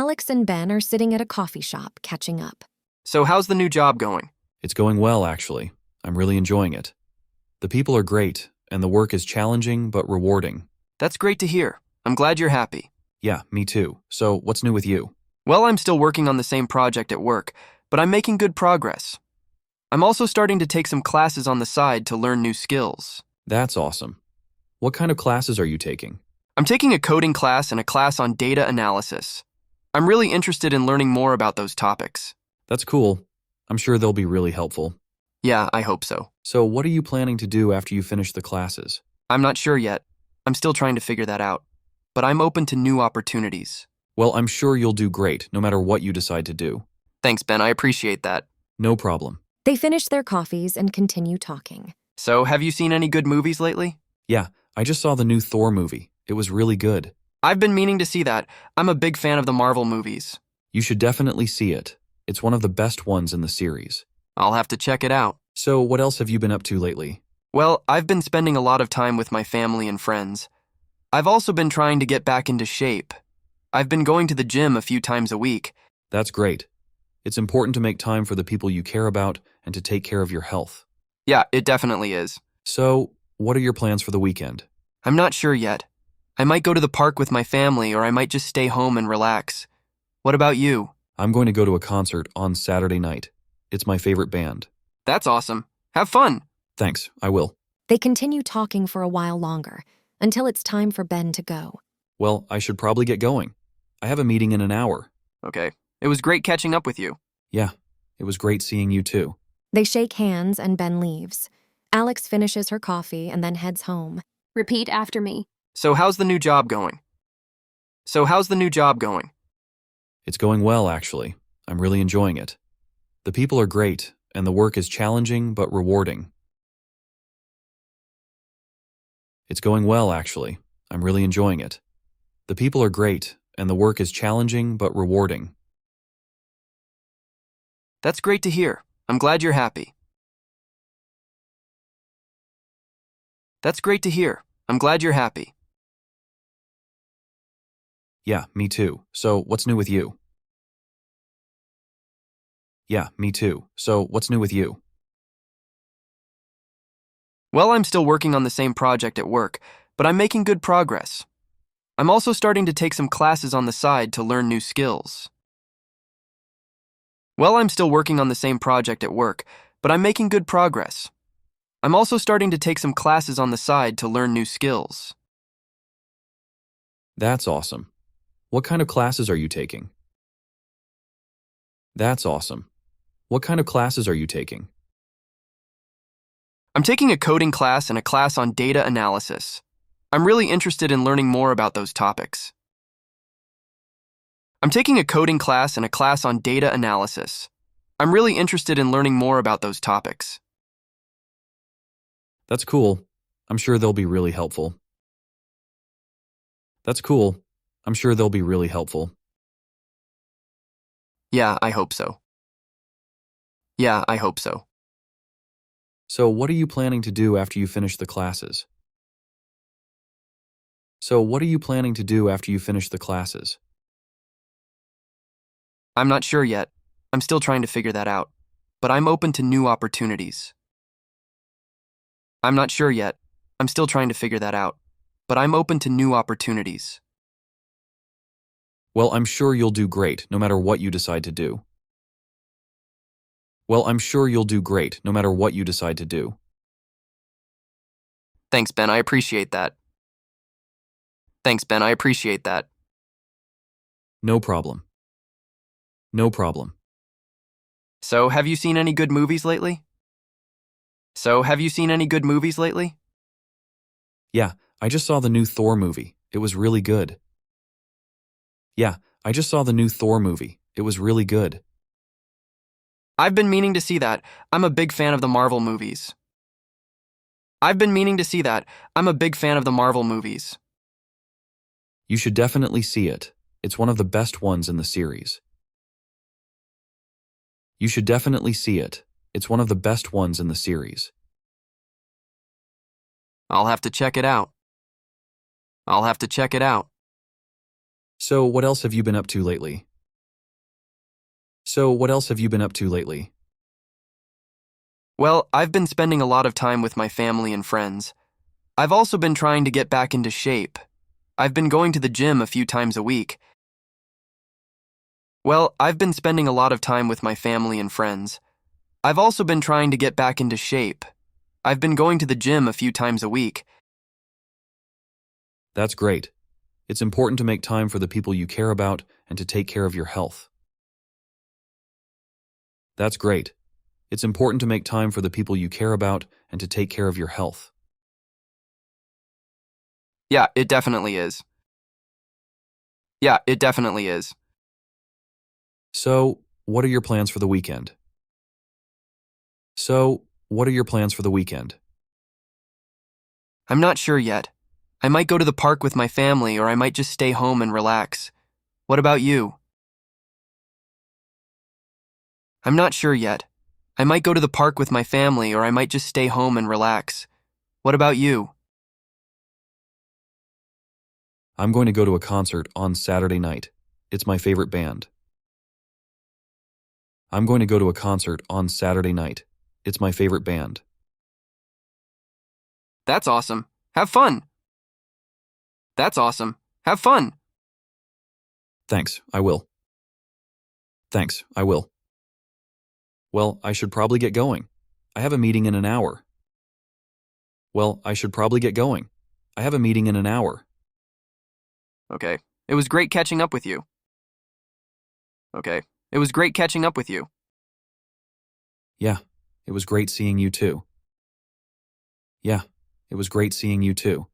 Alex and Ben are sitting at a coffee shop, catching up. So how's the new job going? It's going well, actually. I'm really enjoying it. The people are great, and the work is challenging but rewarding. That's great to hear. I'm glad you're happy. Yeah, me too. So what's new with you? Well, I'm still working on the same project at work, but I'm making good progress. I'm also starting to take some classes on the side to learn new skills. That's awesome. What kind of classes are you taking? I'm taking a coding class and a class on data analysis. I'm really interested in learning more about those topics. That's cool. I'm sure they'll be really helpful. Yeah, I hope so. So what are you planning to do after you finish the classes? I'm not sure yet. I'm still trying to figure that out. But I'm open to new opportunities. Well, I'm sure you'll do great, no matter what you decide to do. Thanks, Ben. I appreciate that. No problem. They finish their coffees and continue talking. So, have you seen any good movies lately? Yeah, I just saw the new Thor movie. It was really good. I've been meaning to see that. I'm a big fan of the Marvel movies. You should definitely see it. It's one of the best ones in the series. I'll have to check it out. So what else have you been up to lately? Well, I've been spending a lot of time with my family and friends. I've also been trying to get back into shape. I've been going to the gym a few times a week. That's great. It's important to make time for the people you care about and to take care of your health. Yeah, it definitely is. So, what are your plans for the weekend? I'm not sure yet. I might go to the park with my family, or I might just stay home and relax. What about you? I'm going to go to a concert on Saturday night. It's my favorite band. That's awesome. Have fun. Thanks, I will. They continue talking for a while longer, until it's time for Ben to go. Well, I should probably get going. I have a meeting in an hour. Okay. It was great catching up with you. Yeah, it was great seeing you too. They shake hands and Ben leaves. Alex finishes her coffee and then heads home. Repeat after me. So how's the new job going? So how's the new job going? It's going well, actually. I'm really enjoying it. The people are great, and the work is challenging but rewarding. It's going well, actually. I'm really enjoying it. The people are great, and the work is challenging but rewarding. That's great to hear. I'm glad you're happy. That's great to hear. I'm glad you're happy. Yeah, me too. So what's new with you? Yeah, me too. So what's new with you? Well, I'm still working on the same project at work, but I'm making good progress. I'm also starting to take some classes on the side to learn new skills. Well, I'm still working on the same project at work, but I'm making good progress. I'm also starting to take some classes on the side to learn new skills. That's awesome. What kind of classes are you taking? That's awesome. What kind of classes are you taking? I'm taking a coding class and a class on data analysis. I'm really interested in learning more about those topics. I'm taking a coding class and a class on data analysis. I'm really interested in learning more about those topics. That's cool. I'm sure they'll be really helpful. That's cool. I'm sure they'll be really helpful. Yeah, I hope so. Yeah, I hope so. So what are you planning to do after you finish the classes? So what are you planning to do after you finish the classes? I'm not sure yet. I'm still trying to figure that out. But I'm open to new opportunities. I'm not sure yet. I'm still trying to figure that out. But I'm open to new opportunities. Well, I'm sure you'll do great, no matter what you decide to do. Well, I'm sure you'll do great, no matter what you decide to do. Thanks, Ben. I appreciate that. Thanks, Ben. I appreciate that. No problem. No problem. So, have you seen any good movies lately? So, have you seen any good movies lately? Yeah, I just saw the new Thor movie. It was really good. Yeah, I just saw the new Thor movie. It was really good. I've been meaning to see that. I'm a big fan of the Marvel movies. I've been meaning to see that. I'm a big fan of the Marvel movies. You should definitely see it. It's one of the best ones in the series. You should definitely see it. It's one of the best ones in the series. I'll have to check it out. I'll have to check it out. So what else have you been up to lately? So, what else have you been up to lately? Well, I've been spending a lot of time with my family and friends. I've also been trying to get back into shape. I've been going to the gym a few times a week. Well, I've been spending a lot of time with my family and friends. I've also been trying to get back into shape. I've been going to the gym a few times a week. That's great. It's important to make time for the people you care about and to take care of your health. That's great. It's important to make time for the people you care about and to take care of your health. Yeah, it definitely is. Yeah, it definitely is. So, what are your plans for the weekend? So, what are your plans for the weekend? I'm not sure yet. I might go to the park with my family or I might just stay home and relax. What about you? I'm not sure yet. I might go to the park with my family or I might just stay home and relax. What about you? I'm going to go to a concert on Saturday night. It's my favorite band. I'm going to go to a concert on Saturday night. It's my favorite band. That's awesome. Have fun. That's awesome. Have fun. Thanks, I will. Thanks, I will. Well, I should probably get going. I have a meeting in an hour. Well, I should probably get going. I have a meeting in an hour. Okay. It was great catching up with you. Okay. It was great catching up with you. Yeah, it was great seeing you too. Yeah, it was great seeing you too.